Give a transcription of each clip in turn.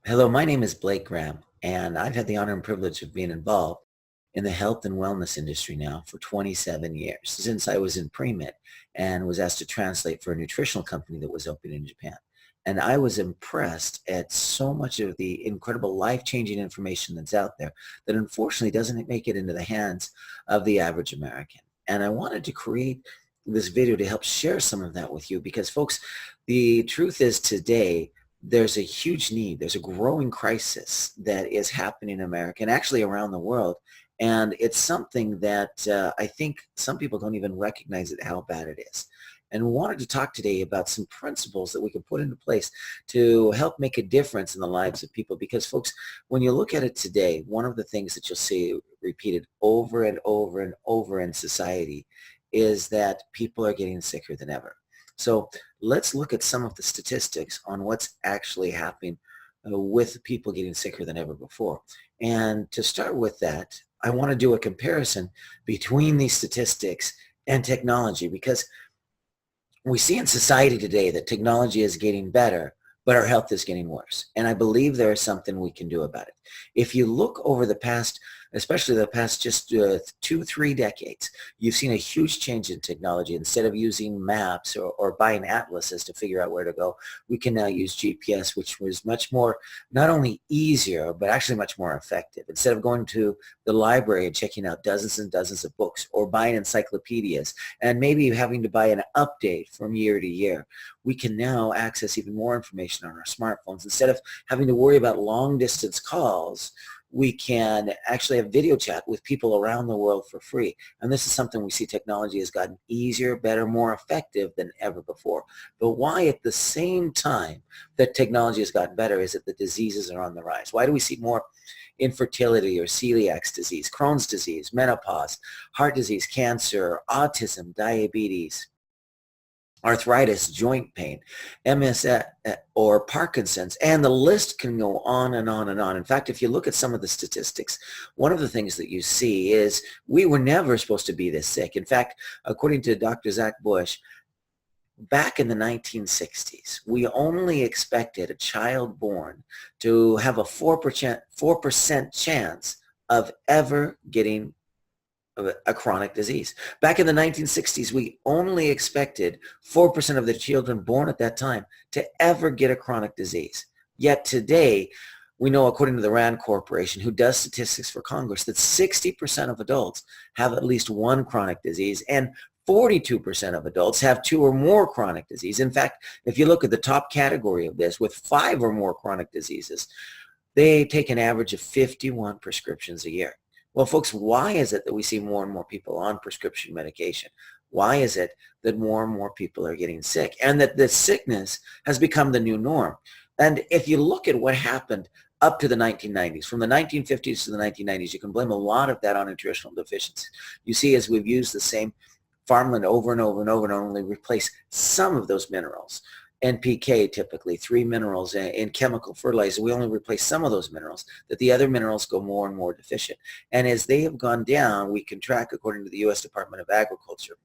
Hello, my name is Blake Graham, and I've had the honor and privilege of being involved in the health and wellness industry now for 27 years, since I was in pre-med and was asked to translate for a nutritional company that was open in Japan. And I was impressed at so much of the incredible life-changing information that's out there that unfortunately doesn't make it into the hands of the average American. And I wanted to create this video to help share some of that with you because folks, the truth is today, there's a huge need. There's a growing crisis that is happening in America and actually around the world. And it's something that I think some people don't even recognize it, how bad it is. And wanted to talk today about some principles that we can put into place to help make a difference in the lives of people. Because folks, when you look at it today, one of the things that you'll see repeated over and over and over in society is that people are getting sicker than ever. So let's look at some of the statistics on what's actually happening with people getting sicker than ever before. And to start with that, I want to do a comparison between these statistics and technology because we see in society today that technology is getting better, but our health is getting worse. And I believe there is something we can do about it. If you look over the past, especially the past just 2, 3 decades, you've seen a huge change in technology. Instead of using maps or buying atlases to figure out where to go, we can now use GPS, which was much more, not only easier, but actually much more effective. Instead of going to the library and checking out dozens and dozens of books or buying encyclopedias and maybe having to buy an update from year to year, we can now access even more information on our smartphones. Instead of having to worry about long distance calls, we can actually have video chat with people around the world for free. And this is something we see technology has gotten easier, better, more effective than ever before. But why at the same time that technology has gotten better is that the diseases are on the rise? Why do we see more infertility or celiac disease, Crohn's disease, menopause, heart disease, cancer, autism, diabetes, arthritis, joint pain, MS or Parkinson's, and the list can go on and on and on. In fact, if you look at some of the statistics, one of the things that you see is we were never supposed to be this sick. In fact, according to Dr. Zach Bush, back in the 1960s, we only expected a child born to have a 4% chance of ever getting a chronic disease. Back in the 1960s, we only expected 4% of the children born at that time to ever get a chronic disease. Yet today, we know, according to the RAND Corporation, who does statistics for Congress, that 60% of adults have at least one chronic disease and 42% of adults have 2 or more chronic disease. In fact, if you look at the top category of this with 5 or more chronic diseases, they take an average of 51 prescriptions a year. Well, folks, why is it that we see more and more people on prescription medication? Why is it that more and more people are getting sick and that this sickness has become the new norm? And if you look at what happened up to the 1990s, from the 1950s to the 1990s, you can blame a lot of that on nutritional deficiency. You see, as we've used the same farmland over and over and over and only replace some of those minerals. NPK, typically 3 minerals in chemical fertilizer, we only replace some of those minerals, that the other minerals go more and more deficient. And as they have gone down, we can track, according to the U.S. Department of Agriculture,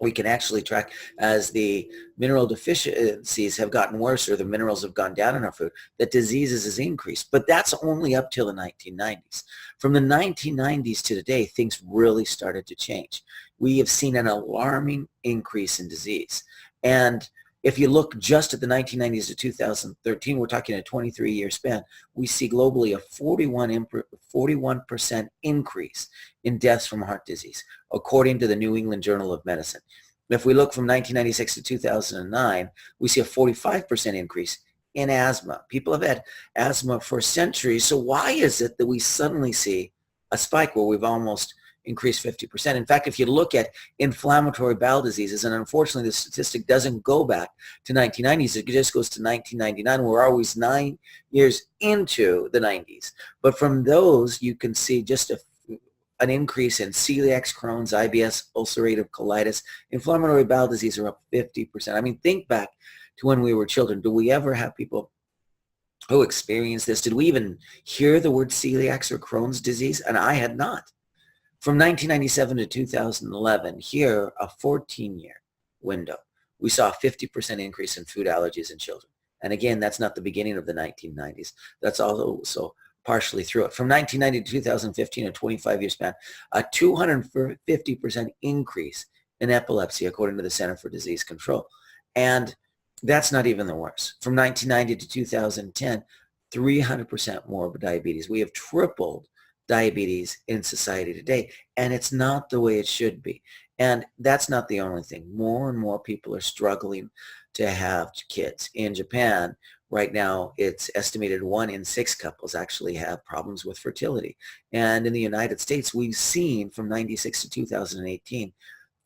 we can actually track as the mineral deficiencies have gotten worse or the minerals have gone down in our food, that diseases has increased. But that's only up till the 1990s. From the 1990s to today, things really started to change. We have seen an alarming increase in disease. And if you look just at the 1990s to 2013, we're talking a 23-year span, we see globally a 41% increase in deaths from heart disease, according to the New England Journal of Medicine. If we look from 1996 to 2009, we see a 45% increase in asthma. People have had asthma for centuries, so why is it that we suddenly see a spike where we've almost increased 50%. In fact, if you look at inflammatory bowel diseases, and unfortunately the statistic doesn't go back to 1990s, it just goes to 1999. We're always 9 years into the 90s. But from those, you can see just an increase in celiac, Crohn's, IBS, ulcerative colitis, inflammatory bowel disease are up 50%. I mean, think back to when we were children. Do we ever have people who experienced this? Did we even hear the word celiac or Crohn's disease? And I had not. From 1997 to 2011, here, a 14-year window, we saw a 50% increase in food allergies in children. And again, that's not the beginning of the 1990s. That's also partially through it. From 1990 to 2015, a 25-year span, a 250% increase in epilepsy, according to the Center for Disease Control. And that's not even the worst. From 1990 to 2010, 300% more diabetes. We have tripled diabetes in society today, and it's not the way it should be. And that's not the only thing. More and more people are struggling to have kids. In Japan, right now, it's estimated 1 in 6 couples actually have problems with fertility. And in the United States, we've seen from 96 to 2018,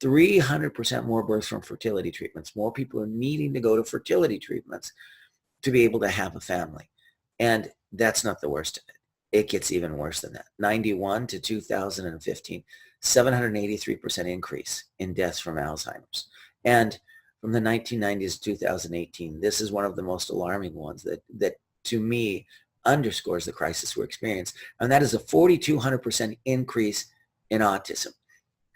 300% more births from fertility treatments. More people are needing to go to fertility treatments to be able to have a family. And that's not the worst of it. It gets even worse than that. 91 to 2015, 783% increase in deaths from Alzheimer's. And from the 1990s to 2018, this is one of the most alarming ones that to me underscores the crisis we're experiencing. And that is a 4,200% increase in autism.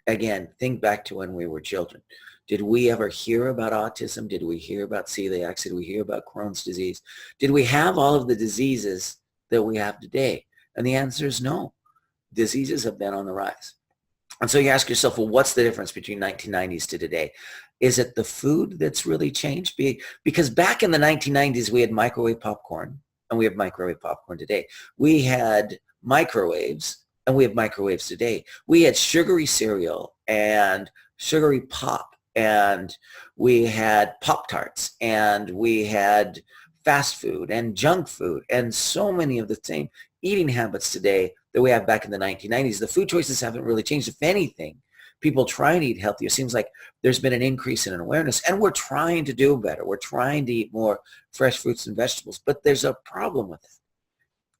Again, think back to when we were children. Did we ever hear about autism? Did we hear about celiac? Did we hear about Crohn's disease? Did we have all of the diseases that we have today? And the answer is no. Diseases have been on the rise. And so you ask yourself, well, what's the difference between 1990s to today? Is it the food that's really changed? Because back in the 1990s, we had microwave popcorn, and we have microwave popcorn today. We had microwaves, and we have microwaves today. We had sugary cereal and sugary pop, and we had Pop-Tarts, and we had fast food and junk food, and so many of the same eating habits today that we have back in the 1990s. The food choices haven't really changed. If anything, people try to eat healthier. It seems like there's been an increase in an awareness, and we're trying to do better. We're trying to eat more fresh fruits and vegetables, but there's a problem with it.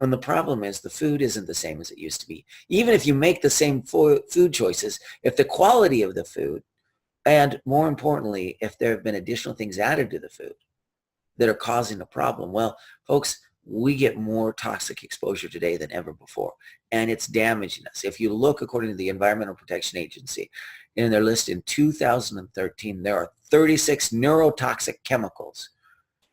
And the problem is the food isn't the same as it used to be. Even if you make the same food choices, if the quality of the food, and more importantly, if there have been additional things added to the food that are causing a problem, well, folks, we get more toxic exposure today than ever before, and it's damaging us. If you look, according to the Environmental Protection Agency, in their list in 2013, there are 36 neurotoxic chemicals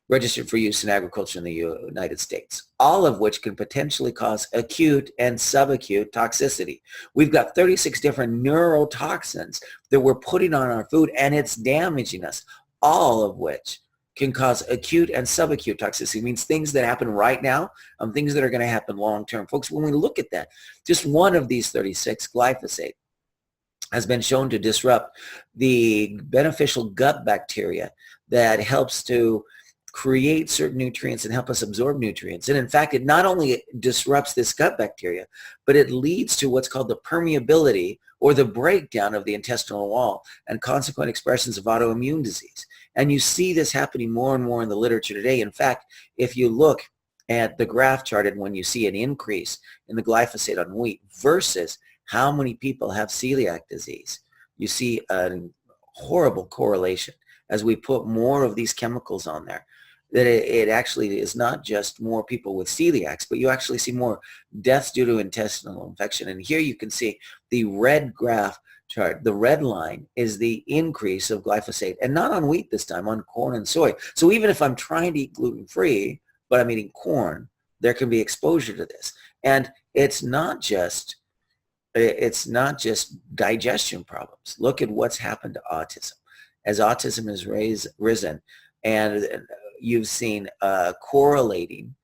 registered for use in agriculture in the United States, all of which can potentially cause acute and subacute toxicity. We've got 36 different neurotoxins that we're putting on our food, and it's damaging us, all of which can cause acute and subacute toxicity. It means things that happen right now and things that are going to happen long term. Folks, when we look at that, just one of these 36, glyphosate, has been shown to disrupt the beneficial gut bacteria that helps to create certain nutrients and help us absorb nutrients. And in fact, it not only disrupts this gut bacteria, but it leads to what's called the permeability or the breakdown of the intestinal wall and consequent expressions of autoimmune disease. And you see this happening more and more in the literature today. In fact, if you look at the graph chart and when you see an increase in the glyphosate on wheat versus how many people have celiac disease, you see a horrible correlation as we put more of these chemicals on there. That it actually is not just more people with celiacs, but you actually see more deaths due to intestinal infection. And here you can see the red graph chart. The red line is the increase of glyphosate, and not on wheat this time, on corn and soy. So even if I'm trying to eat gluten-free, but I'm eating corn, there can be exposure to this. And it's not just digestion problems. Look at what's happened to autism. As autism has risen, and you've seen a correlating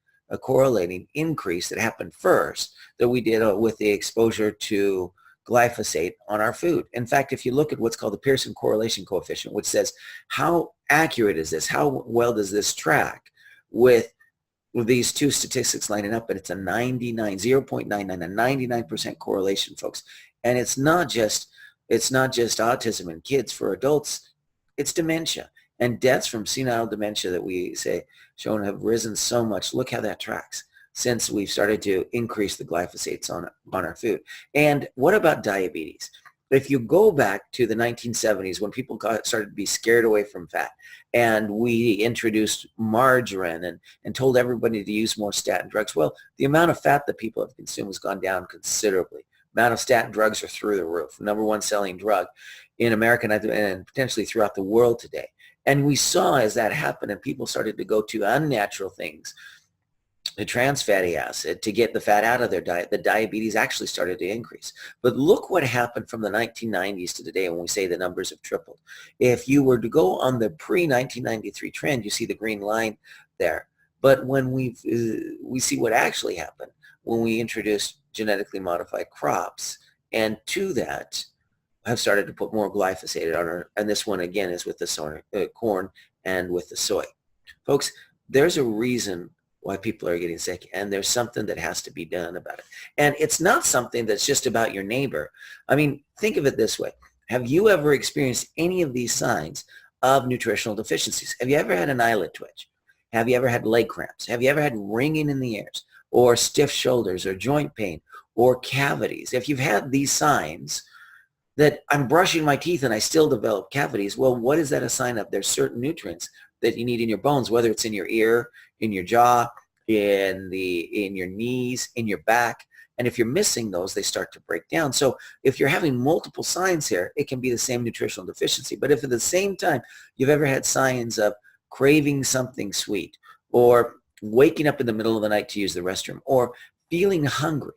increase that happened first that we did with the exposure to glyphosate on our food. In fact, if you look at what's called the Pearson correlation coefficient, which says how accurate is this, how well does this track with these two statistics lining up, and it's a 0.99, a 99% correlation, folks. And it's not just autism in kids. For adults, it's dementia. And deaths from senile dementia that we say shown have risen so much. Look how that tracks since we've started to increase the glyphosates on our food. And what about diabetes? If you go back to the 1970s when people started to be scared away from fat, and we introduced margarine and told everybody to use more statin drugs, well, the amount of fat that people have consumed has gone down considerably. The amount of statin drugs are through the roof. Number one selling drug in America and potentially throughout the world today. And we saw as that happened and people started to go to unnatural things, the trans fatty acid, to get the fat out of their diet, the diabetes actually started to increase. But look what happened from the 1990s to today when we say the numbers have tripled. If you were to go on the pre-1993 trend, you see the green line there. But when we see what actually happened when we introduced genetically modified crops, and to that have started to put more glyphosate on our, and this one again is with the corn and with the soy. Folks, there's a reason why people are getting sick, and there's something that has to be done about it. And it's not something that's just about your neighbor. I mean, think of it this way. Have you ever experienced any of these signs of nutritional deficiencies? Have you ever had an eyelid twitch? Have you ever had leg cramps? Have you ever had ringing in the ears, or stiff shoulders, or joint pain, or cavities? If you've had these signs that I'm brushing my teeth and I still develop cavities, well, what is that a sign of? There's certain nutrients that you need in your bones, whether it's in your ear, in your jaw, in your knees, in your back. And if you're missing those, they start to break down. So if you're having multiple signs here, it can be the same nutritional deficiency. But if at the same time you've ever had signs of craving something sweet, or waking up in the middle of the night to use the restroom, or feeling hungry,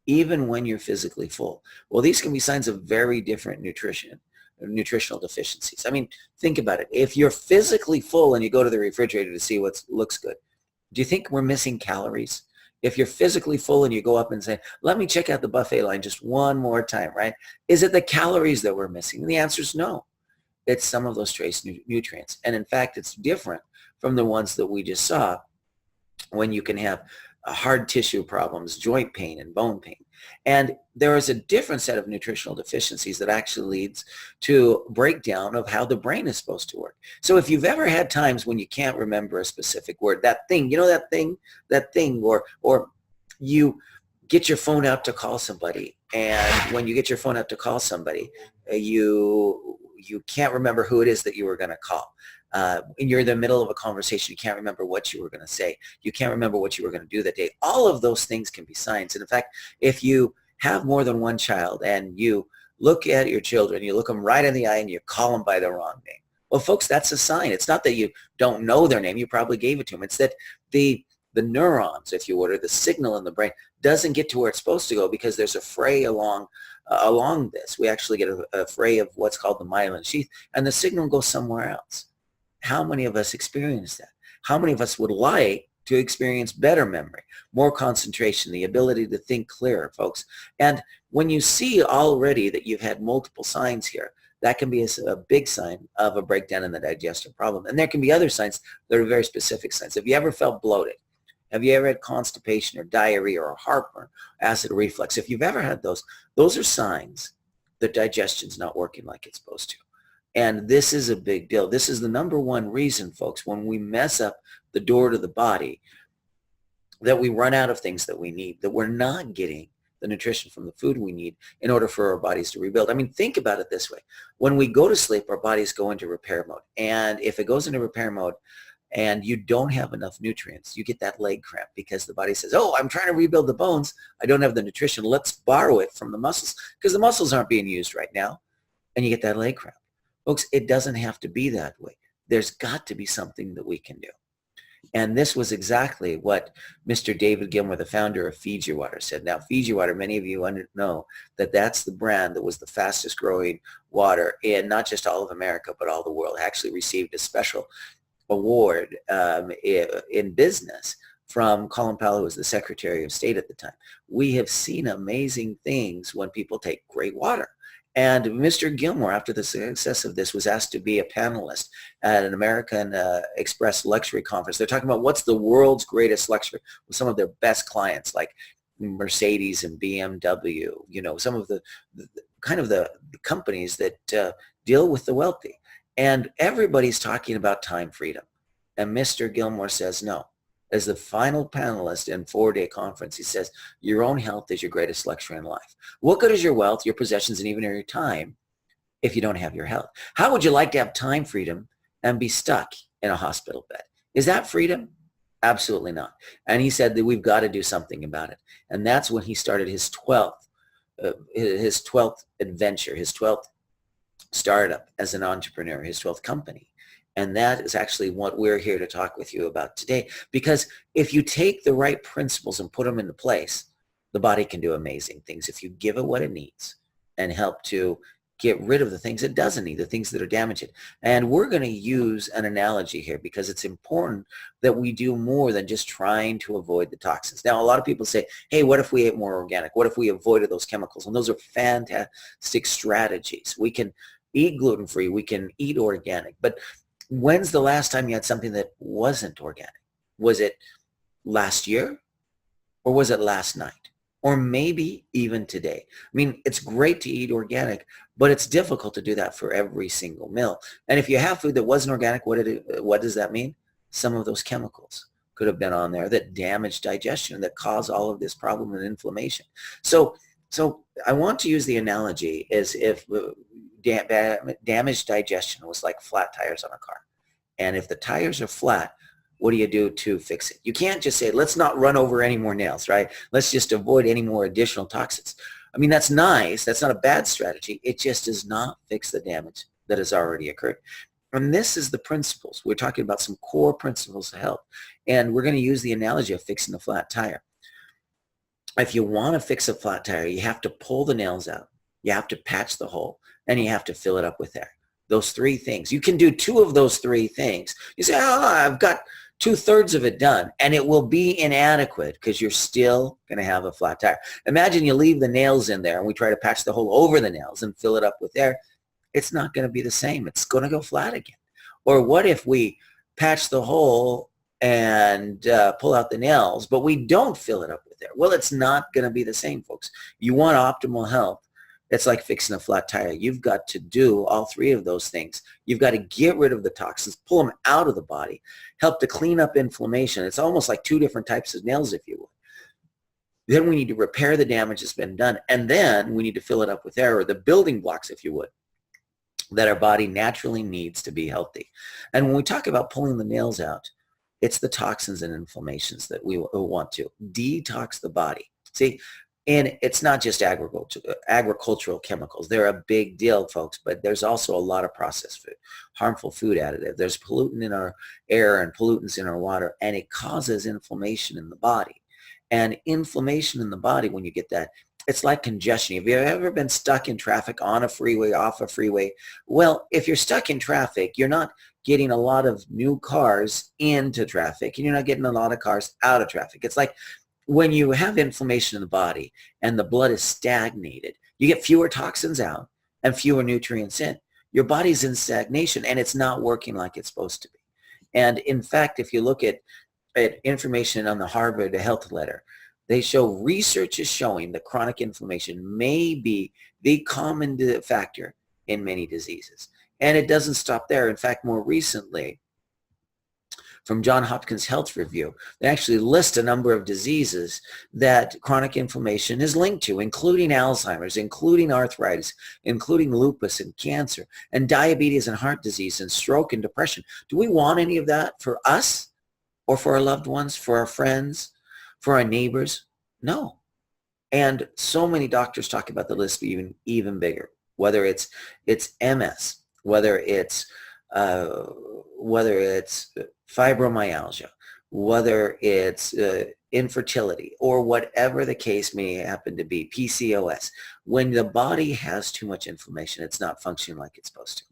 even when you're physically full, well, these can be signs of very different nutritional deficiencies. I mean, think about it. If you're physically full and you go to the refrigerator to see what looks good, do you think we're missing calories? If you're physically full and you go up and say, let me check out the buffet line just one more time, right? Is it the calories that we're missing? And the answer is no. It's some of those trace nutrients. And in fact, it's different from the ones that we just saw when you can have hard tissue problems, joint pain, and bone pain. And there is a different set of nutritional deficiencies that actually leads to breakdown of how the brain is supposed to work. So if you've ever had times when you can't remember a specific word, that thing, you know, that thing, or you get your phone out to call somebody, and when you get your phone out to call somebody, you can't remember who it is that you were going to call. And you're in the middle of a conversation, you can't remember what you were going to say. You can't remember what you were going to do that day. All of those things can be signs. And in fact, if you have more than one child and you look at your children, you look them right in the eye and you call them by the wrong name. Well, folks, that's a sign. It's not that you don't know their name. You probably gave it to them. It's that the neurons, if you would, or the signal in the brain doesn't get to where it's supposed to go because there's a fray along this. We actually get a fray of what's called the myelin sheath, and the signal goes somewhere else. How many of us experience that? How many of us would like to experience better memory, more concentration, the ability to think clearer, folks? And when you see already that you've had multiple signs here, that can be a big sign of a breakdown in the digestive problem. And there can be other signs that are very specific signs. Have you ever felt bloated? Have you ever had constipation or diarrhea or heartburn, acid reflux? If you've ever had those are signs that digestion's not working like it's supposed to. And this is a big deal. This is the number one reason, folks, when we mess up the door to the body, that we run out of things that we need, that we're not getting the nutrition from the food we need in order for our bodies to rebuild. I mean, think about it this way. When we go to sleep, our bodies go into repair mode. And if it goes into repair mode and you don't have enough nutrients, you get that leg cramp because the body says, oh, I'm trying to rebuild the bones. I don't have the nutrition. Let's borrow it from the muscles because the muscles aren't being used right now. And you get that leg cramp. Folks, it doesn't have to be that way. There's got to be something that we can do. And this was exactly what Mr. David Gilmour, the founder of Fiji Water, said. Now, Fiji Water, many of you know that that's the brand that was the fastest growing water in not just all of America, but all the world. It actually received a special award in business from Colin Powell, who was the Secretary of State at the time. We have seen amazing things when people take great water. And Mr. Gilmour, after the success of this, was asked to be a panelist at an American Express luxury conference. They're talking about what's the world's greatest luxury with some of their best clients like Mercedes and BMW, you know, some of the companies that deal with the wealthy. And everybody's talking about time freedom. And Mr. Gilmour says no. As the final panelist in 4-day conference, he says, your own health is your greatest luxury in life. What good is your wealth, your possessions, and even your time if you don't have your health? How would you like to have time freedom and be stuck in a hospital bed? Is that freedom? Absolutely not. And he said that we've got to do something about it. And that's when he started his 12th adventure, his 12th startup as an entrepreneur, his 12th company. And that is actually what we're here to talk with you about today. Because if you take the right principles and put them into place, the body can do amazing things if you give it what it needs and help to get rid of the things it doesn't need, the things that are damaging. And we're going to use an analogy here because it's important that we do more than just trying to avoid the toxins. Now, a lot of people say, hey, what if we ate more organic? What if we avoided those chemicals? And those are fantastic strategies. We can eat gluten-free. We can eat organic. But when's the last time you had something that wasn't organic? Was it last year or was it last night? Or maybe even today. I mean, it's great to eat organic, but it's difficult to do that for every single meal. And if you have food that wasn't organic, what does that mean? Some of those chemicals could have been on there that damage digestion, that cause all of this problem and inflammation. So I want to use the analogy as if damaged digestion was like flat tires on a car. And if the tires are flat, what do you do to fix it? You can't just say, let's not run over any more nails, right? Let's just avoid any more additional toxins. I mean, that's nice. That's not a bad strategy. It just does not fix the damage that has already occurred. And this is the principles. We're talking about some core principles of health. And we're going to use the analogy of fixing a flat tire. If you want to fix a flat tire, you have to pull the nails out. You have to patch the hole, and you have to fill it up with air. Those three things. You can do two of those three things. You say, oh, I've got 2/3 of it done, and it will be inadequate because you're still going to have a flat tire. Imagine you leave the nails in there and we try to patch the hole over the nails and fill it up with air. It's not going to be the same. It's going to go flat again. Or what if we patch the hole and pull out the nails, but we don't fill it up with air? Well, it's not going to be the same, folks. You want optimal health. It's like fixing a flat tire. You've got to do all three of those things. You've got to get rid of the toxins, pull them out of the body, help to clean up inflammation. It's almost like two different types of nails, if you will. Then we need to repair the damage that's been done, and then we need to fill it up with air, or the building blocks, if you would, that our body naturally needs to be healthy. And when we talk about pulling the nails out, it's the toxins and inflammations that we want to detox the body. See, and it's not just agricultural chemicals. They're a big deal, folks, but there's also a lot of processed food, harmful food additive. There's pollutant in our air and pollutants in our water, and it causes inflammation in the body. And inflammation in the body, when you get that, it's like congestion. Have you ever been stuck in traffic, on a freeway, off a freeway? Well, if you're stuck in traffic, you're not getting a lot of new cars into traffic, and you're not getting a lot of cars out of traffic. It's like when you have inflammation in the body and the blood is stagnated, you get fewer toxins out and fewer nutrients in. Your body's in stagnation, and it's not working like it's supposed to be. And in fact, if you look at information on the Harvard Health Letter, they show research is showing that chronic inflammation may be the common factor in many diseases. And it doesn't stop there. In fact, more recently, from Johns Hopkins Health Review, they actually list a number of diseases that chronic inflammation is linked to, including Alzheimer's, including arthritis, including lupus and cancer, and diabetes and heart disease and stroke and depression. Do we want any of that for us or for our loved ones, for our friends, for our neighbors? No. And so many doctors talk about the list being even bigger, whether it's MS, whether it's fibromyalgia, whether it's infertility, or whatever the case may happen to be, PCOS. When the body has too much inflammation, it's not functioning like it's supposed to.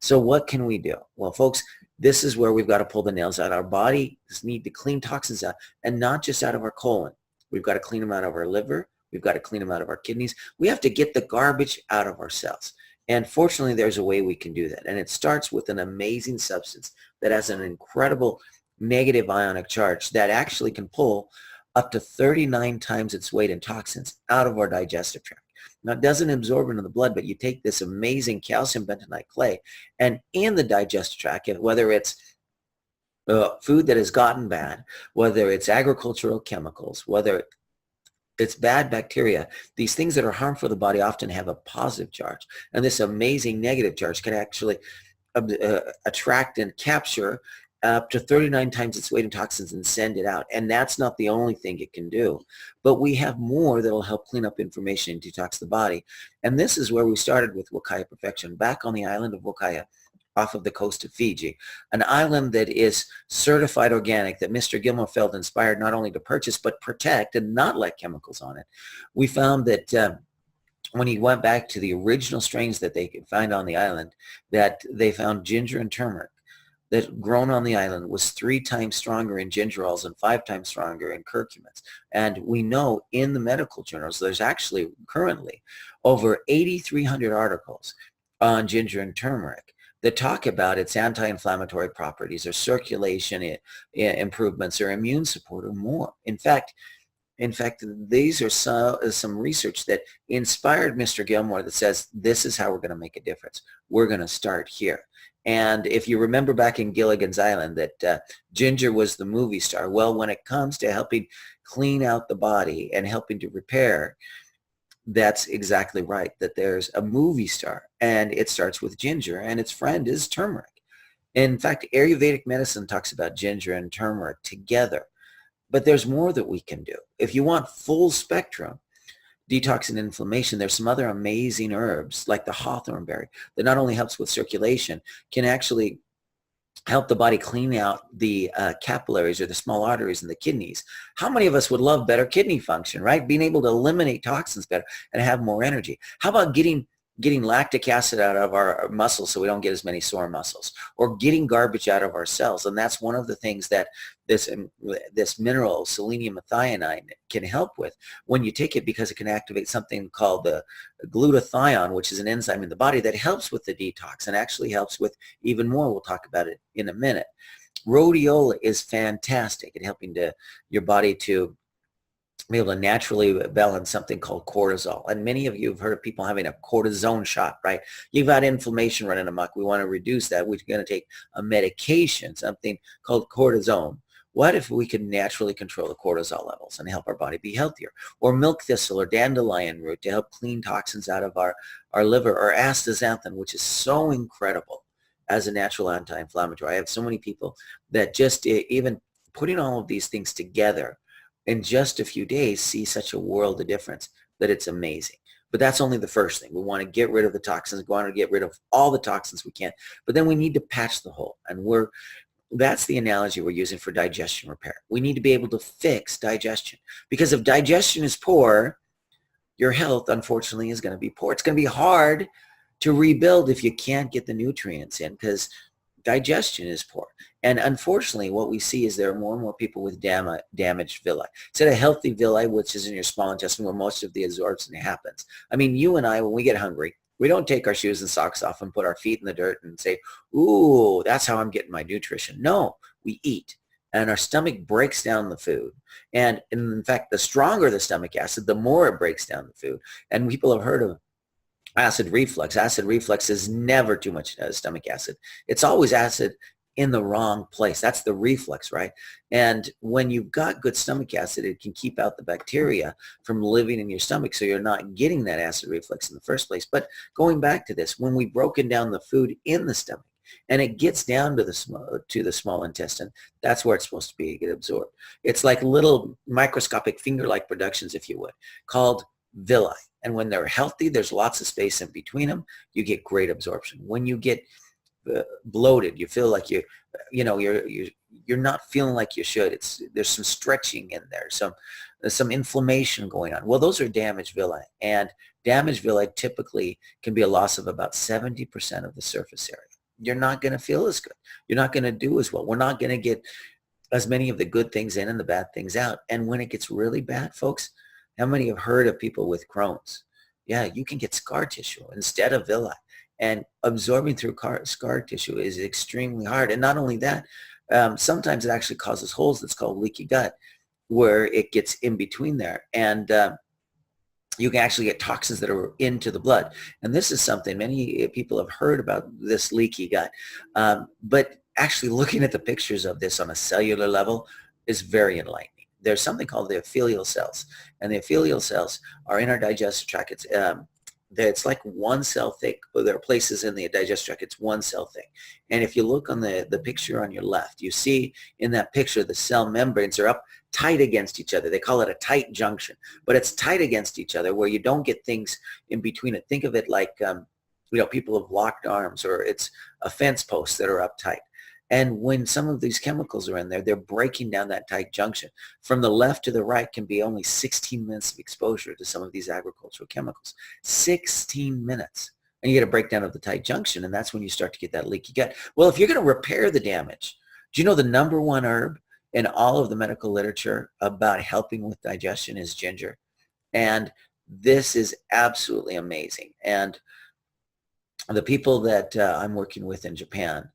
So what can we do? Well, folks, this is where we've got to pull the nails out. Our bodies need to clean toxins out, and not just out of our colon. We've got to clean them out of our liver. We've got to clean them out of our kidneys. We have to get the garbage out of our cells. And fortunately, there's a way we can do that. And it starts with an amazing substance that has an incredible negative ionic charge that actually can pull up to 39 times its weight in toxins out of our digestive tract. Now, it doesn't absorb into the blood, but you take this amazing calcium bentonite clay, and in the digestive tract, whether it's food that has gotten bad, whether it's agricultural chemicals, whether it's bad bacteria, these things that are harmful to the body often have a positive charge. And this amazing negative charge can actually attract and capture up to 39 times its weight in toxins and send it out. And that's not the only thing it can do. But we have more that will help clean up inflammation and detox the body. And this is where we started with Wakaya Perfection. Back on the island of Wakaya, off of the coast of Fiji, an island that is certified organic, that Mr. Gilmore felt inspired not only to purchase, but protect and not let chemicals on it. We found that when he went back to the original strains that they could find on the island, that they found ginger and turmeric that grown on the island was 3 times stronger in gingerols and 5 times stronger in curcumins. And we know in the medical journals, there's actually currently over 8,300 articles on ginger and turmeric that talk about its anti-inflammatory properties or circulation improvements or immune support or more. In fact, these are some research that inspired Mr. Gilmore that says, this is how we're going to make a difference. We're going to start here. And if you remember back in Gilligan's Island that Ginger was the movie star, well, when it comes to helping clean out the body and helping to repair, that's exactly right, that there's a movie star, and it starts with ginger, and its friend is turmeric. In fact, Ayurvedic medicine talks about ginger and turmeric together. But there's more that we can do. If you want full spectrum detox and inflammation, there's some other amazing herbs like the hawthorn berry that not only helps with circulation, can actually help the body clean out the capillaries or the small arteries in the kidneys. How many of us would love better kidney function, right? Being able to eliminate toxins better and have more energy. How about getting lactic acid out of our muscles so we don't get as many sore muscles, or getting garbage out of our cells? And that's one of the things that this mineral, selenium methionine, can help with when you take it, because it can activate something called the glutathione, which is an enzyme in the body that helps with the detox and actually helps with even more. We'll talk about it in a minute. Rhodiola is fantastic at helping your body to be able to naturally balance something called cortisol. And many of you have heard of people having a cortisone shot, right? You've got inflammation running amok. We want to reduce that. We're going to take a medication, something called cortisone. What if we could naturally control the cortisol levels and help our body be healthier? Or milk thistle or dandelion root to help clean toxins out of our liver, or astaxanthin, which is so incredible as a natural anti-inflammatory. I have so many people that just even putting all of these things together in just a few days see such a world of difference that it's amazing. But that's only the first thing. We want to get rid of the toxins. We want to get rid of all the toxins we can. But then we need to patch the hole. And that's the analogy we're using for digestion repair. We need to be able to fix digestion. Because if digestion is poor, your health, unfortunately, is going to be poor. It's going to be hard to rebuild if you can't get the nutrients in, because digestion is poor. And unfortunately, what we see is there are more and more people with damaged villi. Instead of healthy villi, which is in your small intestine where most of the absorption happens. I mean, you and I, when we get hungry, we don't take our shoes and socks off and put our feet in the dirt and say, ooh, that's how I'm getting my nutrition. No, we eat. And our stomach breaks down the food. And in fact, the stronger the stomach acid, the more it breaks down the food. And people have heard of acid reflux. Acid reflux is never too much stomach acid. It's always acid in the wrong place. That's the reflux, right? And when you've got good stomach acid, it can keep out the bacteria from living in your stomach, so you're not getting that acid reflux in the first place. But going back to this, when we've broken down the food in the stomach and it gets down to the small intestine, that's where it's supposed to be, get absorbed. It's like little microscopic finger-like productions, if you would, called villi. And when they're healthy, there's lots of space in between them. You get great absorption. When you get bloated, you feel like you're not feeling like you should. There's some stretching in there, some inflammation going on. Well, those are damaged villi, and damaged villi typically can be a loss of about 70% of the surface area. You're not going to feel as good. You're not going to do as well. We're not going to get as many of the good things in and the bad things out. And when it gets really bad, folks, how many have heard of people with Crohn's? Yeah, you can get scar tissue instead of villi. And absorbing through scar tissue is extremely hard. And not only that, sometimes it actually causes holes that's called leaky gut, where it gets in between there. And you can actually get toxins that are into the blood. And this is something many people have heard about, this leaky gut. But actually looking at the pictures of this on a cellular level is very enlightening. There's something called the epithelial cells. And the epithelial cells are in our digestive tract. It's like one cell thick, but there are places in the digestive tract, it's one cell thick. And if you look on the picture on your left, you see in that picture the cell membranes are up tight against each other. They call it a tight junction, but it's tight against each other where you don't get things in between it. Think of it like people have locked arms, or it's a fence posts that are uptight. And when some of these chemicals are in there, they're breaking down that tight junction. From the left to the right can be only 16 minutes of exposure to some of these agricultural chemicals. 16 minutes. And you get a breakdown of the tight junction, and that's when you start to get that leaky gut. Well, if you're going to repair the damage, do you know the number one herb in all of the medical literature about helping with digestion is ginger? And this is absolutely amazing. And the people that I'm working with in Japan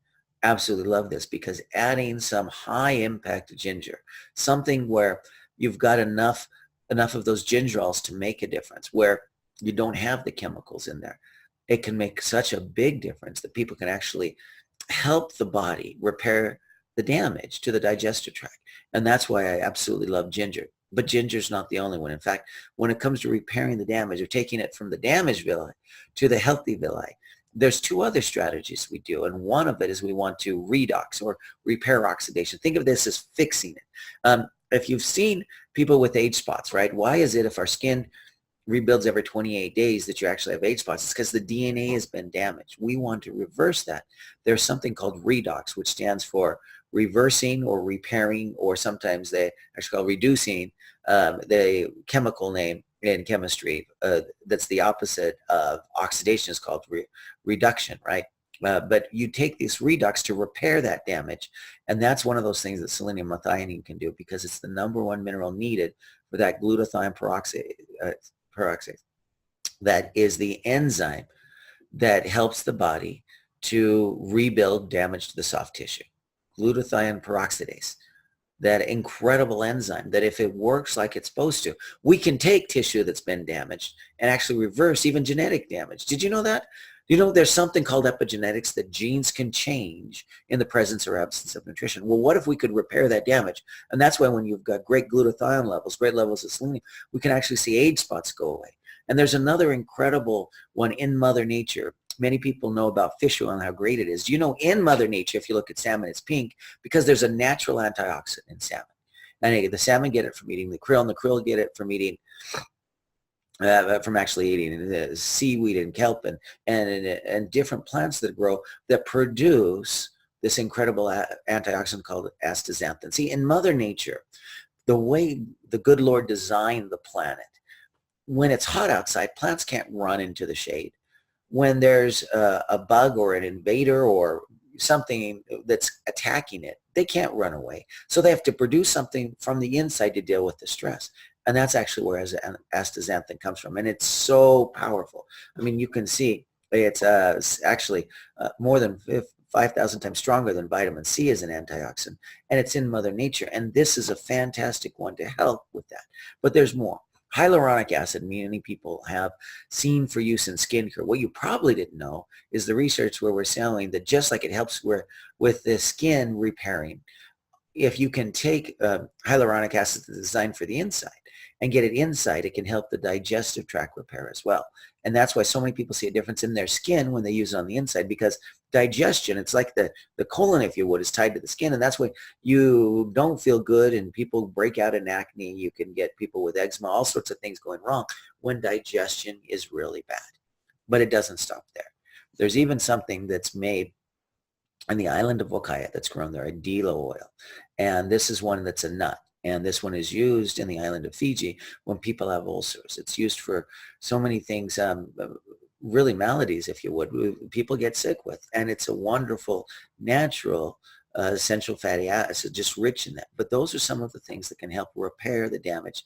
absolutely love this, because adding some high impact ginger, something where you've got enough of those gingerols to make a difference, where you don't have the chemicals in there, it can make such a big difference that people can actually help the body repair the damage to the digestive tract. And that's why I absolutely love ginger. But ginger's not the only one. In fact, when it comes to repairing the damage, or taking it from the damaged villi to the healthy villi, there's two other strategies we do. And one of it is we want to redox, or repair oxidation. Think of this as fixing it. If you've seen people with age spots, right? Why is it if our skin rebuilds every 28 days that you actually have age spots? It's because the DNA has been damaged. We want to reverse that. There's something called redox, which stands for reversing or repairing, or sometimes they actually call reducing, the chemical name in chemistry that's the opposite of oxidation is called reduction, right? But you take this redox to repair that damage, and that's one of those things that selenium methionine can do, because it's the number one mineral needed for that glutathione peroxidase. That is the enzyme that helps the body to rebuild damage to the soft tissue. Glutathione peroxidase, that incredible enzyme that if it works like it's supposed to, we can take tissue that's been damaged and actually reverse even genetic damage. Did you know that? You know, there's something called epigenetics, that genes can change in the presence or absence of nutrition. Well, what if we could repair that damage? And that's why when you've got great glutathione levels, great levels of selenium, we can actually see age spots go away. And there's another incredible one in Mother Nature. Many people know about fish oil and how great it is. Do you know in Mother Nature, if you look at salmon, it's pink because there's a natural antioxidant in salmon. And the salmon get it from eating the krill, and the krill get it from eating from actually eating seaweed and kelp and different plants that grow that produce this incredible antioxidant called astaxanthin. See, in Mother Nature, the way the good Lord designed the planet, when it's hot outside, plants can't run into the shade. When there's a bug or an invader or something that's attacking it, they can't run away. So they have to produce something from the inside to deal with the stress. And that's actually where astaxanthin comes from. And it's so powerful. I mean, you can see it's actually more than 5,000 times stronger than vitamin C as an antioxidant. And it's in Mother Nature. And this is a fantastic one to help with that. But there's more. Hyaluronic acid, many people have seen for use in skincare. What you probably didn't know is the research where we're showing that just like it helps with the skin repairing, if you can take hyaluronic acid that's designed for the inside and get it inside, it can help the digestive tract repair as well. And that's why so many people see a difference in their skin when they use it on the inside, because digestion, it's like the colon, if you would, is tied to the skin. And that's why you don't feel good and people break out in acne. You can get people with eczema, all sorts of things going wrong when digestion is really bad. But it doesn't stop there. There's even something that's made on the island of Wakaya that's grown there, Adila oil. And this is one that's a nut. And this one is used in the island of Fiji when people have ulcers. It's used for so many things, really maladies, if you would, people get sick with. And it's a wonderful, natural, essential fatty acid, just rich in that. But those are some of the things that can help repair the damage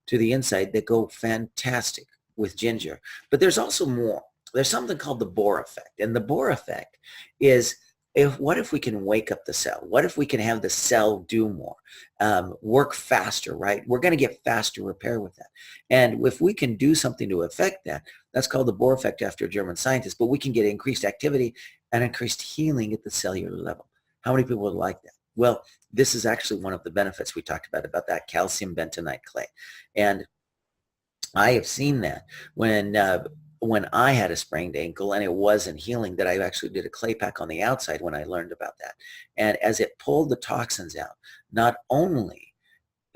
to the inside that go fantastic with ginger. But there's also more. There's something called the Bohr effect. And the Bohr effect is, what if we can wake up the cell? What if we can have the cell do more, work faster, right? We're going to get faster repair with that. And if we can do something to affect that, that's called the Bohr effect after a German scientist, but we can get increased activity and increased healing at the cellular level. How many people would like that? Well, this is actually one of the benefits we talked about that calcium bentonite clay. And I have seen that when I had a sprained ankle and it wasn't healing, that I actually did a clay pack on the outside when I learned about that. And as it pulled the toxins out, not only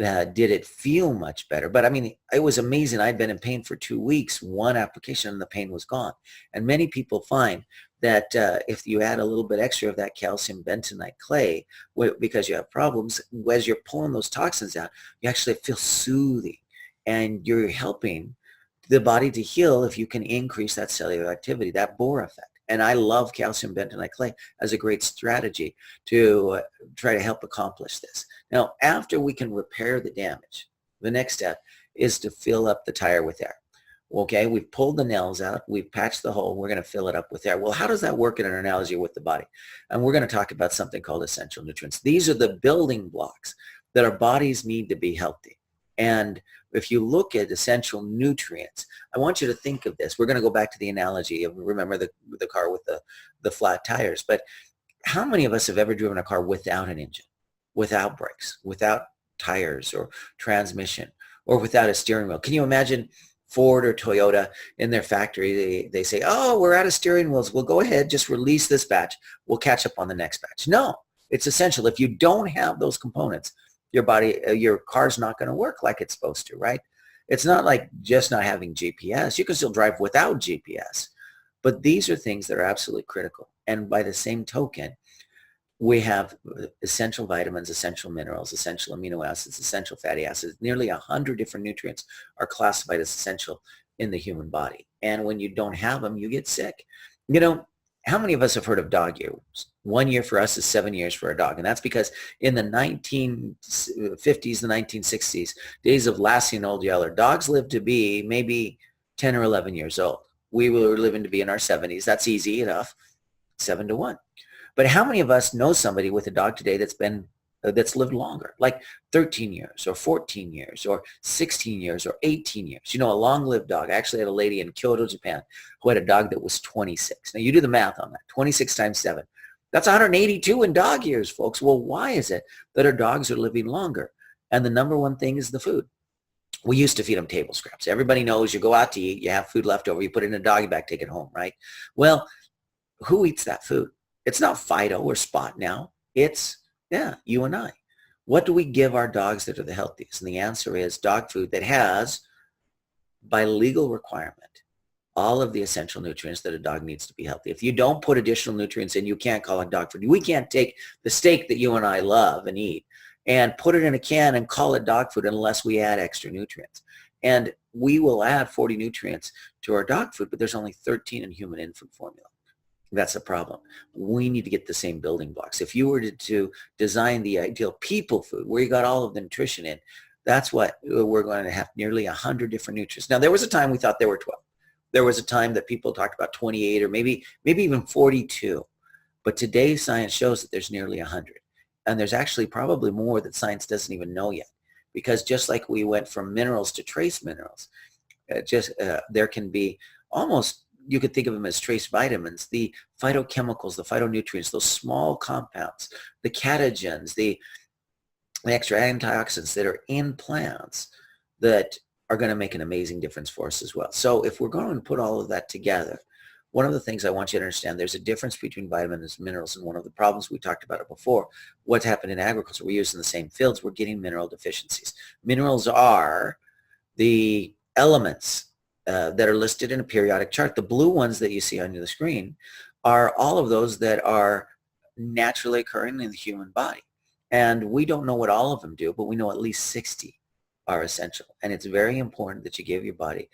did it feel much better. But I mean, it was amazing. I'd been in pain for 2 weeks, one application and the pain was gone. And many people find that if you add a little bit extra of that calcium bentonite clay, because you have problems, as you're pulling those toxins out, you actually feel soothing and you're helping the body to heal if you can increase that cellular activity, that Bohr effect. And I love calcium bentonite clay as a great strategy to try to help accomplish this. Now, after we can repair the damage, the next step is to fill up the tire with air. Okay, we've pulled the nails out, we've patched the hole, we're going to fill it up with air. Well, how does that work in an analogy with the body? And we're going to talk about something called essential nutrients. These are the building blocks that our bodies need to be healthy. And if you look at essential nutrients, I want you to think of this. We're going to go back to the analogy of, remember the car with the flat tires. But how many of us have ever driven a car without an engine, without brakes, without tires or transmission, or without a steering wheel? Can you imagine Ford or Toyota in their factory? They say, oh, we're out of steering wheels. Well, go ahead, just release this batch. We'll catch up on the next batch. No, it's essential. If you don't have those components, your car's not going to work like it's supposed to, right? It's not like just not having GPS. You can still drive without GPS. But these are things that are absolutely critical. And by the same token, we have essential vitamins, essential minerals, essential amino acids, essential fatty acids. Nearly 100 different nutrients are classified as essential in the human body. And when you don't have them, you get sick. You know, how many of us have heard of dog years? 1 year for us is 7 years for a dog. And that's because in the 1950s, the 1960s, days of Lassie and Old Yeller, dogs lived to be maybe 10 or 11 years old. We were living to be in our 70s. That's easy enough, 7-1. But how many of us know somebody with a dog today that's lived longer, like 13 years or 14 years or 16 years or 18 years? You know, a long-lived dog. I actually had a lady in Kyoto, Japan, who had a dog that was 26. Now, you do the math on that. 26 times 7. That's 182 in dog years, folks. Well, why is it that our dogs are living longer? And the number one thing is the food. We used to feed them table scraps. Everybody knows you go out to eat, you have food left over, you put it in a doggy bag, take it home, right? Well, who eats that food? It's not Fido or Spot now. It's, you and I. What do we give our dogs that are the healthiest? And the answer is dog food that has, by legal requirement, all of the essential nutrients that a dog needs to be healthy. If you don't put additional nutrients in, you can't call it dog food. We can't take the steak that you and I love and eat and put it in a can and call it dog food unless we add extra nutrients. And we will add 40 nutrients to our dog food, but there's only 13 in human infant formula. That's a problem. We need to get the same building blocks. If you were to design the ideal people food where you got all of the nutrition in, that's what we're going to have, nearly 100 different nutrients. Now, there was a time we thought there were 12. There was a time that people talked about 28 or maybe even 42. But today science shows that there's nearly 100. And there's actually probably more that science doesn't even know yet. Because just like we went from minerals to trace minerals, there can be almost, you could think of them as trace vitamins, the phytochemicals, the phytonutrients, those small compounds, the catagens, the extra antioxidants that are in plants that are going to make an amazing difference for us as well. So if we're going to put all of that together, one of the things I want you to understand, there's a difference between vitamins and minerals. And one of the problems, we talked about it before, what's happened in agriculture, we're using the same fields, we're getting mineral deficiencies. Minerals are the elements that are listed in a periodic chart. The blue ones that you see on the screen are all of those that are naturally occurring in the human body. And we don't know what all of them do, but we know at least 60 are essential. And it's very important that you give your body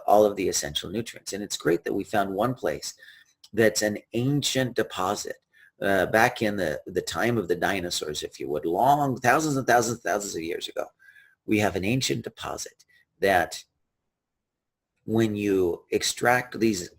all of the essential nutrients. And it's great that we found one place that's an ancient deposit back in the time of the dinosaurs, if you would, long thousands and thousands and thousands of years ago. We have an ancient deposit that when you extract these,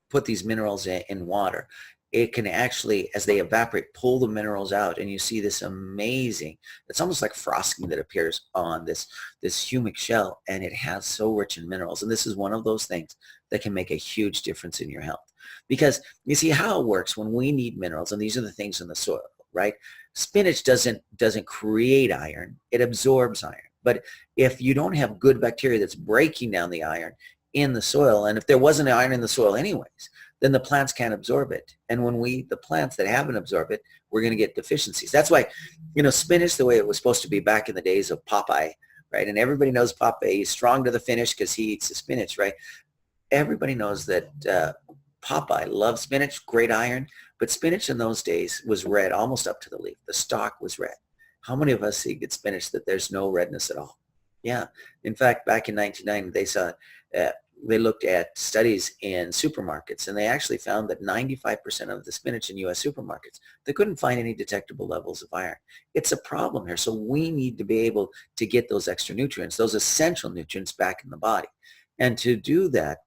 put these minerals in water, it can actually, as they evaporate, pull the minerals out, and you see this amazing, it's almost like frosting that appears on this humic shell, and it has so rich in minerals. And this is one of those things that can make a huge difference in your health. Because you see how it works when we need minerals, and these are the things in the soil, right? Spinach doesn't create iron, it absorbs iron. But if you don't have good bacteria that's breaking down the iron in the soil, and if there wasn't iron in the soil anyways, then the plants can't absorb it. And when we eat the plants that haven't absorbed it, we're going to get deficiencies. That's why, spinach, the way it was supposed to be back in the days of Popeye, right? And everybody knows Popeye. He's strong to the finish because he eats the spinach, right? Everybody knows that Popeye loves spinach, great iron, but spinach in those days was red almost up to the leaf. The stalk was red. How many of us see good spinach that there's no redness at all? Yeah. In fact, back in 1990, they looked at studies in supermarkets, and they actually found that 95% of the spinach in U.S. supermarkets, they couldn't find any detectable levels of iron. It's a problem here. So we need to be able to get those extra nutrients, those essential nutrients back in the body. And to do that,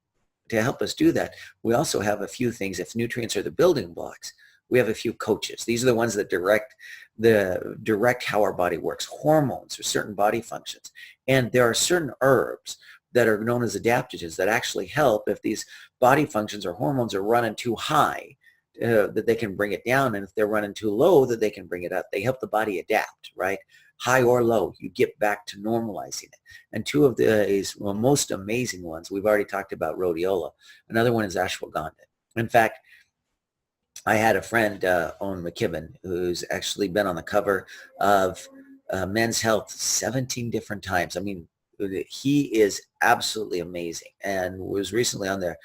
to help us do that, we also have a few things. If nutrients are the building blocks, we have a few coaches. These are the ones that direct how our body works, hormones or certain body functions. And there are certain herbs that are known as adaptogens that actually help if these body functions or hormones are running too high, that they can bring it down. And if they're running too low, that they can bring it up. They help the body adapt, right? High or low, you get back to normalizing it. And two of these most amazing ones, we've already talked about rhodiola. Another one is ashwagandha. In fact, I had a friend, Owen McKibben, who's actually been on the cover of Men's Health 17 different times. I mean, he is absolutely amazing and was recently on there,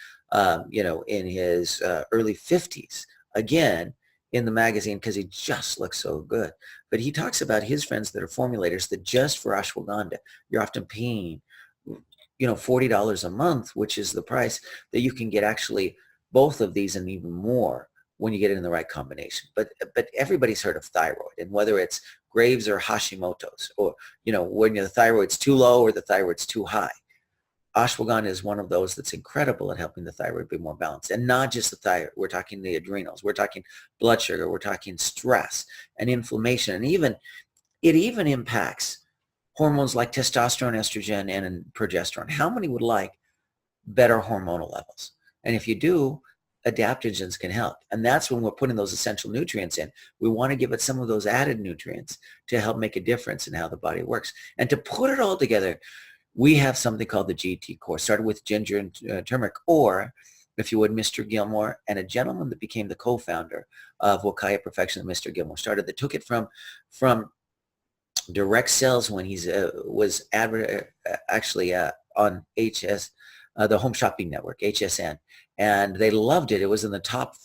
in his early 50s, again, in the magazine because he just looks so good. But he talks about his friends that are formulators that just for ashwagandha, you're often paying, $40 a month, which is the price that you can get actually both of these and even more when you get it in the right combination. But everybody's heard of thyroid, and whether it's Graves or Hashimoto's, or, when the thyroid's too low or the thyroid's too high. Ashwagandha is one of those that's incredible at helping the thyroid be more balanced. And not just the thyroid. We're talking the adrenals. We're talking blood sugar. We're talking stress and inflammation. And it even impacts hormones like testosterone, estrogen, and progesterone. How many would like better hormonal levels? And if you do, adaptogens can help. And that's when we're putting those essential nutrients in. We want to give it some of those added nutrients to help make a difference in how the body works. And to put it all together, we have something called the GT Core, started with ginger and turmeric, or if you would, Mr. Gilmore, and a gentleman that became the co-founder of Wakaya Perfection, Mr. Gilmore started, that took it from direct sales when he was actually on the Home Shopping Network, HSN, and they loved it. It was in the top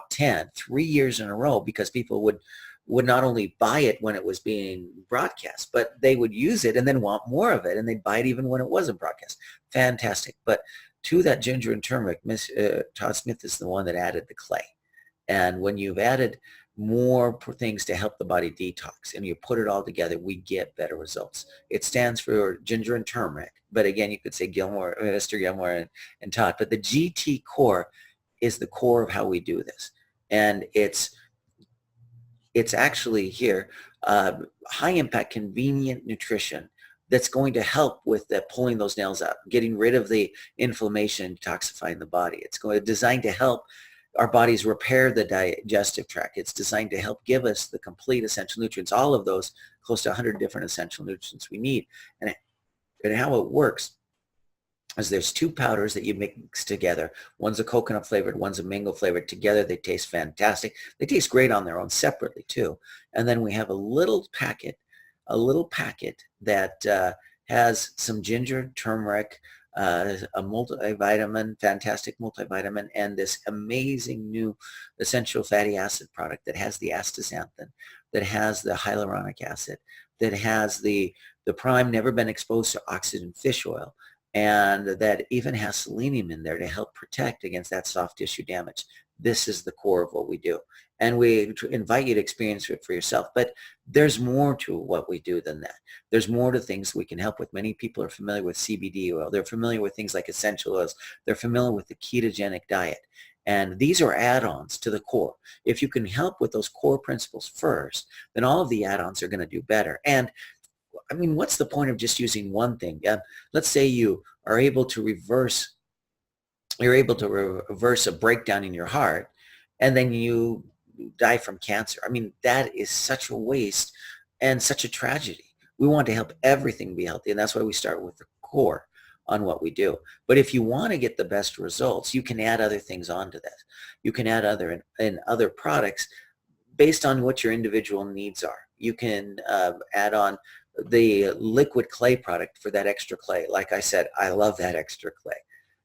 10 3 years in a row because people would not only buy it when it was being broadcast, but they would use it and then want more of it, and they'd buy it even when it wasn't broadcast. Fantastic. But to that ginger and turmeric, Todd Smith is the one that added the clay. And when you've added more things to help the body detox and you put it all together, we get better results. It stands for ginger and turmeric. But again, you could say Gilmore, Mr. Gilmore and Todd. But the GT Core is the core of how we do this. And it's actually here, high impact, convenient nutrition that's going to help with pulling those nails out, getting rid of the inflammation, detoxifying the body. It's designed to help our bodies repair the digestive tract. It's designed to help give us the complete essential nutrients, all of those close to 100 different essential nutrients we need. And how it works is there's two powders that you mix together. One's a coconut flavored, one's a mango flavored. Together they taste fantastic. They taste great on their own separately too. And then we have a little packet that has some ginger, turmeric, a multivitamin, fantastic multivitamin, and this amazing new essential fatty acid product that has the astaxanthin, that has the hyaluronic acid, that has the prime never been exposed to oxygen fish oil, and that even has selenium in there to help protect against that soft tissue damage. This is the core of what we do. And we invite you to experience it for yourself. But there's more to what we do than that. There's more to things we can help with. Many people are familiar with CBD oil. They're familiar with things like essential oils. They're familiar with the ketogenic diet. And these are add-ons to the core. If you can help with those core principles first, then all of the add-ons are going to do better. And I mean, what's the point of just using one thing? Let's say you are able to reverse a breakdown in your heart, and then you die from cancer. I mean, that is such a waste and such a tragedy. We want to help everything be healthy, and that's why we start with the core. on what we do. But if you want to get the best results, you can add other things onto this. You can add other products based on what your individual needs are. You can add on the liquid clay product for that extra clay. Like I said, I love that extra clay.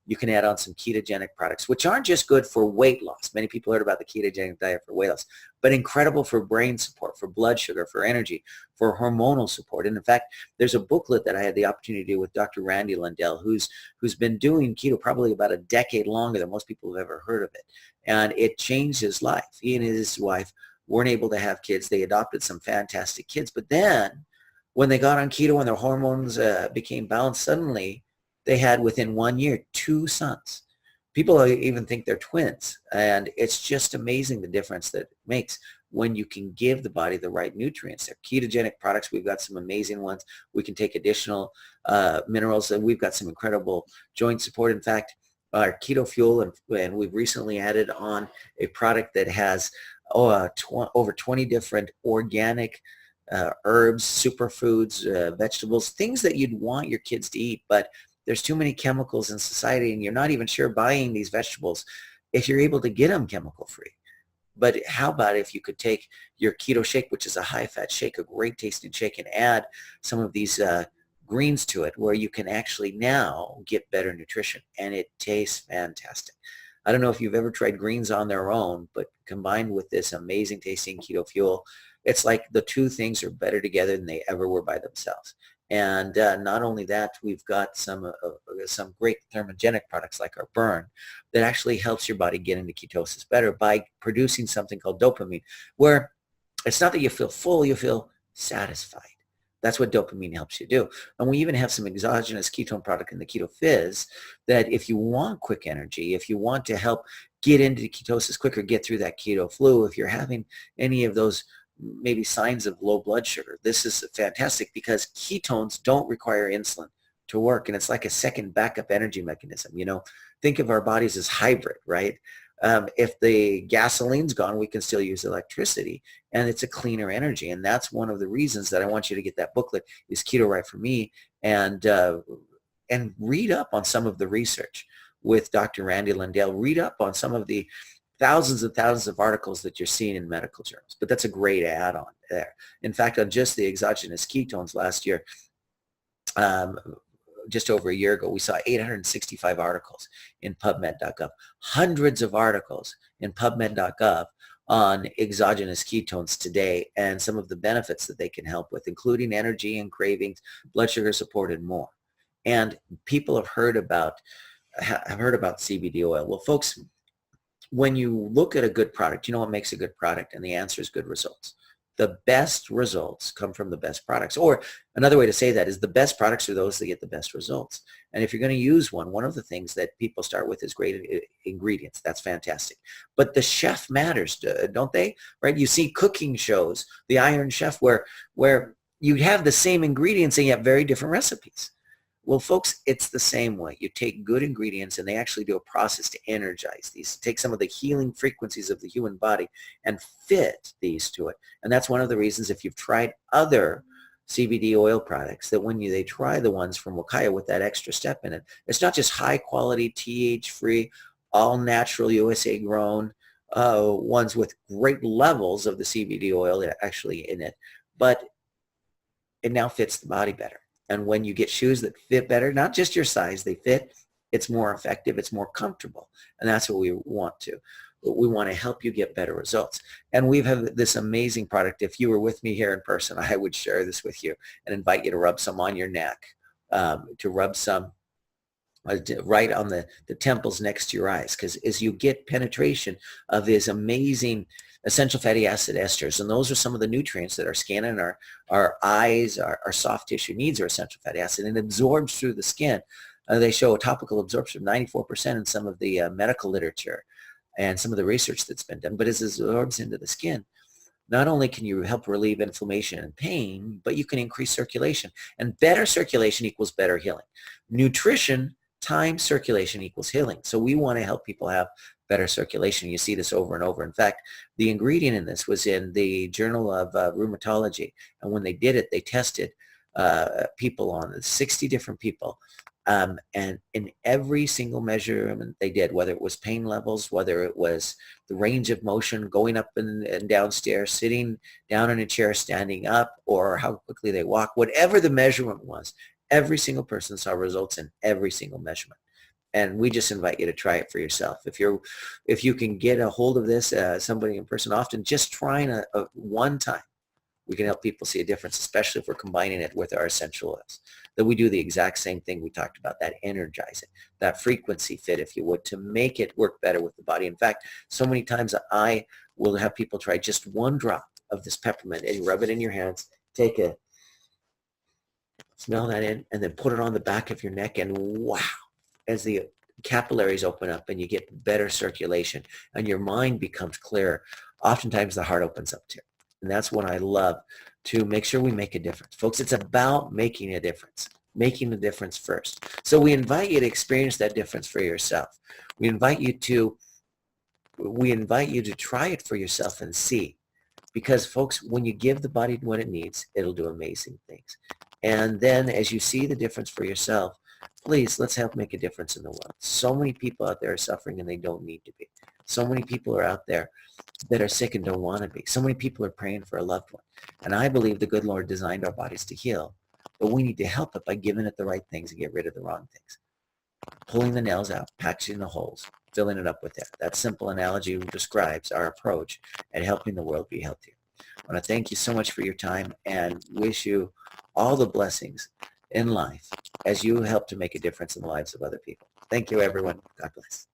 You can add on some ketogenic products, which aren't just good for weight loss. Many people heard about the ketogenic diet for weight loss, but incredible for brain support, for blood sugar, for energy, for hormonal support. And in fact, there's a booklet that I had the opportunity to do with Dr. Randy Lundell, who's been doing keto probably about a decade longer than most people have ever heard of it. And it changed his life. He and his wife weren't able to have kids. They adopted some fantastic kids. But then when they got on keto and their hormones became balanced, suddenly they had, within 1 year, 2 sons. People even think they're twins. And it's just amazing the difference that it makes when you can give the body the right nutrients. They're ketogenic products. We've got some amazing ones. We can take additional minerals, and we've got some incredible joint support. In fact, our Keto Fuel, and we've recently added on a product that has over 20 different organic herbs, superfoods, vegetables, things that you'd want your kids to eat, but there's too many chemicals in society, and you're not even sure buying these vegetables if you're able to get them chemical free. But how about if you could take your keto shake, which is a high-fat shake, a great tasting shake, and add some of these greens to it, where you can actually now get better nutrition, and it tastes fantastic. I don't know if you've ever tried greens on their own, but combined with this amazing tasting Keto Fuel, it's like the two things are better together than they ever were by themselves. And not only that, we've got some great thermogenic products like our Burn that actually helps your body get into ketosis better by producing something called dopamine, where it's not that you feel full, you feel satisfied. That's what dopamine helps you do. And we even have some exogenous ketone product in the Keto Fizz that if you want quick energy, if you want to help get into ketosis quicker, get through that keto flu, if you're having any of those maybe signs of low blood sugar, this is fantastic because ketones don't require insulin to work. And it's like a second backup energy mechanism. You know, think of our bodies as hybrid, right? If the gasoline's gone, we can still use electricity, and it's a cleaner energy. And that's one of the reasons that I want you to get that booklet, is Keto Right for Me, and read up on some of the research with Dr. Randy Lundell. Read up on some of the thousands and thousands of articles that you're seeing in medical journals. But that's a great add-on there. In fact, on just the exogenous ketones last year, just over a year ago, we saw 865 articles in PubMed.gov, hundreds of articles in PubMed.gov on exogenous ketones today and some of the benefits that they can help with, including energy and cravings, blood sugar support, and more. And people have heard about CBD oil. Well, folks, when you look at a good product, you know what makes a good product? And the answer is good results. The best results come from the best products. Or another way to say that is the best products are those that get the best results. And if you're going to use one of the things that people start with is great ingredients. That's fantastic. But the chef matters, don't they? Right? You see cooking shows, the Iron Chef, where you have the same ingredients and you have very different recipes. Well, folks, it's the same way. You take good ingredients, and they actually do a process to energize these, take some of the healing frequencies of the human body and fit these to it. And that's one of the reasons, if you've tried other CBD oil products, that when they try the ones from Wakaya with that extra step in it, it's not just high quality, TH-free, all natural, USA grown ones with great levels of the CBD oil actually in it, but it now fits the body better. And when you get shoes that fit better, not just your size, they fit, it's more effective, it's more comfortable. And that's what we want to. We want to help you get better results. And we have this amazing product. If you were with me here in person, I would share this with you and invite you to rub some on your neck, to rub some right on the temples next to your eyes. Because as you get penetration of these amazing essential fatty acid esters, and those are some of the nutrients that our skin and our eyes, our soft tissue needs, are essential fatty acid, and it absorbs through the skin. They show a topical absorption of 94% in some of the medical literature and some of the research that's been done. But as it absorbs into the skin, not only can you help relieve inflammation and pain, but you can increase circulation. And better circulation equals better healing. Nutrition times circulation equals healing. So we want to help people have better circulation. You see this over and over. In fact, the ingredient in this was in the Journal of Rheumatology. And when they did it, they tested people on 60 different people And in every single measurement they did, whether it was pain levels, whether it was the range of motion, going up and downstairs, sitting down in a chair, standing up, or how quickly they walk, whatever the measurement was, every single person saw results in every single measurement. And we just invite you to try it for yourself. If you can get a hold of this, somebody in person, often just trying a one time, we can help people see a difference, especially if we're combining it with our essential oils. That we do the exact same thing we talked about, that energizing, that frequency fit, if you would, to make it work better with the body. In fact, so many times I will have people try just one drop of this peppermint and you rub it in your hands, smell that in, and then put it on the back of your neck, and wow, as the capillaries open up and you get better circulation and your mind becomes clearer, oftentimes the heart opens up too. And that's what I love, to make sure we make a difference. Folks, it's about making a difference first. So we invite you to experience that difference for yourself. We invite you to try it for yourself and see. Because folks, when you give the body what it needs, it'll do amazing things. And then as you see the difference for yourself, please, let's help make a difference in the world. So many people out there are suffering and they don't need to be. So many people are out there that are sick and don't want to be. So many people are praying for a loved one. And I believe the good Lord designed our bodies to heal, but we need to help it by giving it the right things and get rid of the wrong things. Pulling the nails out, patching the holes, filling it up with air. That simple analogy describes our approach at helping the world be healthier. I want to thank you so much for your time and wish you all the blessings in life as you help to make a difference in the lives of other people. Thank you, everyone. God bless.